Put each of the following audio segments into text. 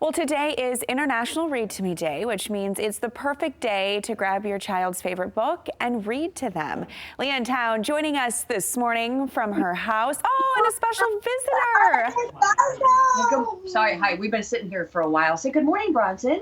Well, today is International Read to Me Day, which means it's the perfect day to grab your child's favorite book and read to them. Leanne Town joining us this morning from her house. Oh, and a special visitor. Sorry, hi. We've been sitting here for a while. Say good morning, Bronson.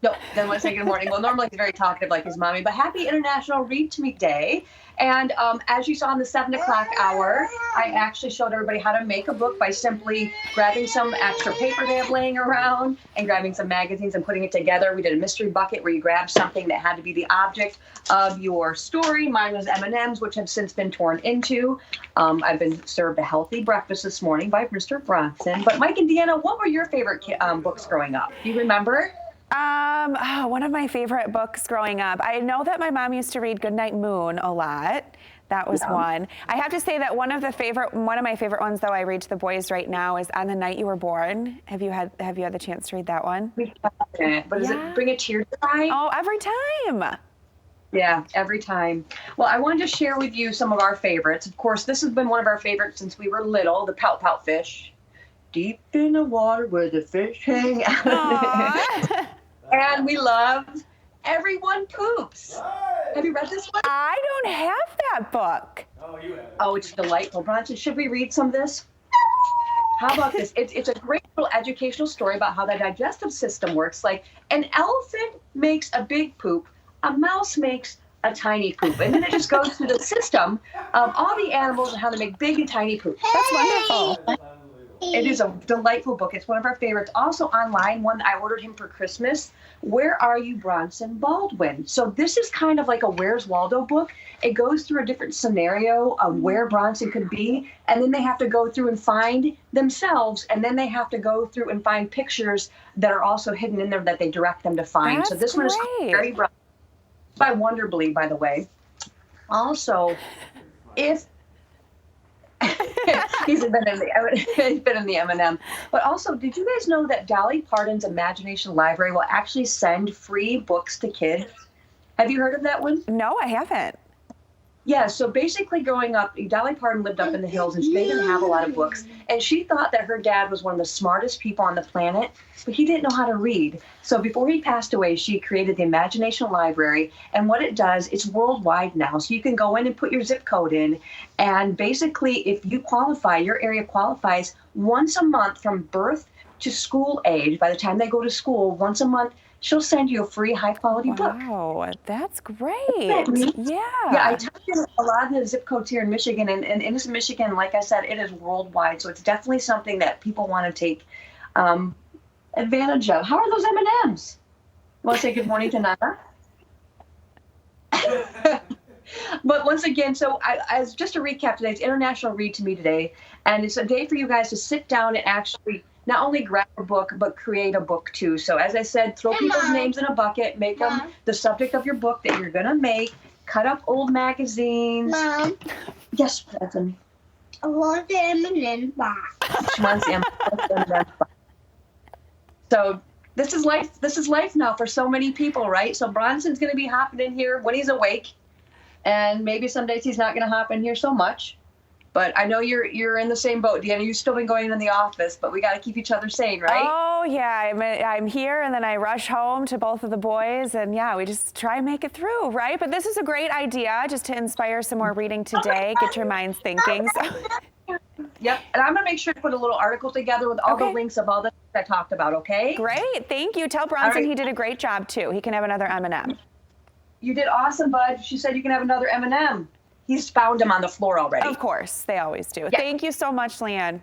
No, then let's say good morning. Well, normally he's very talkative like his mommy, but happy International Read to Me Day. And as you saw in the 7 o'clock hour, I actually showed everybody how to make a book by simply grabbing some extra paper they have laying around and grabbing some magazines and putting it together. We did a mystery bucket where you grab something that had to be the object of your story. Mine was M&Ms, which have since been torn into. I've been served a healthy breakfast this morning by Mr. Bronson. But Mike and Deanna, what were your favorite books growing up? Do you remember? One of my favorite books growing up. I know that my mom used to read Goodnight Moon a lot. That was one. I have to say that one of my favorite ones, though, I read to the boys right now is On the Night You Were Born. Have you had the chance to read that one? We haven't, but does it bring a tear to the eye? Oh, every time. Yeah, every time. Well, I wanted to share with you some of our favorites. Of course, this has been one of our favorites since we were little, the Pout Pout Fish. Deep in the water where the fish hang out. And we loved Everyone Poops. Have you read this one? I don't have that book. Oh, you have. Oh, it's delightful. Bronson, should we read some of this? How about this? It's a great little educational story about how the digestive system works. Like an elephant makes a big poop, a mouse makes a tiny poop. And then it just goes through the system of all the animals and how they make big and tiny poops. That's wonderful. It is a delightful book. It's one of our favorites. Also online, one I ordered him for Christmas, Where Are You, Bronson Baldwin? So this is kind of like a Where's Waldo book. It goes through a different scenario of where Bronson could be, and then they have to go through and find themselves, and then they have to go through and find pictures that are also hidden in there that they direct them to find. That's so this one is very Bronson. By Wonderbly, by the way. Also, if he's been in the M&M. But also, did you guys know that Dolly Parton's Imagination Library will actually send free books to kids? Have you heard of that one? No, I haven't. Yeah, so basically growing up, Dolly Parton lived up in the hills and they didn't have a lot of books. And she thought that her dad was one of the smartest people on the planet, but he didn't know how to read. So before he passed away, she created the Imagination Library. And what it does, it's worldwide now. So you can go in and put your zip code in. And basically, if you qualify, your area qualifies once a month from birth to school age. By the time they go to school, once a month, she'll send you a free high-quality book. Wow, that's great. Yeah. Yeah, I talked to a lot of the zip codes here in Michigan, and in Michigan, like I said, it is worldwide. So it's definitely something that people want to take advantage of. How are those M&Ms? You want to say good morning to Nana? But once again, so as just a recap, today, it's International Read to Me Day, and it's a day for you guys to sit down and actually not only grab a book, but create a book too. So as I said, throw people's names in a bucket, make them the subject of your book that you're going to make, cut up old magazines. Mom. Yes, Bethany. I want the M&M back. She wants the M&M back. So this is life. This is life now for so many people, right? So Bronson's going to be hopping in here when he's awake, and maybe some days he's not going to hop in here so much. But I know you're in the same boat, Deanna. You've still been going in the office, but we got to keep each other sane, right? Oh, yeah. I'm here, and then I rush home to both of the boys, and yeah, we just try and make it through, right? But this is a great idea just to inspire some more reading today, get your minds thinking. So. Yep, and I'm going to make sure to put a little article together with all the links of all the things I talked about, okay? Great, thank you. Tell Bronson he did a great job, too. He can have another M&M. You did awesome, bud. She said you can have another M&M. He's found them on the floor already. Of course, they always do. Yeah. Thank you so much, Leanne.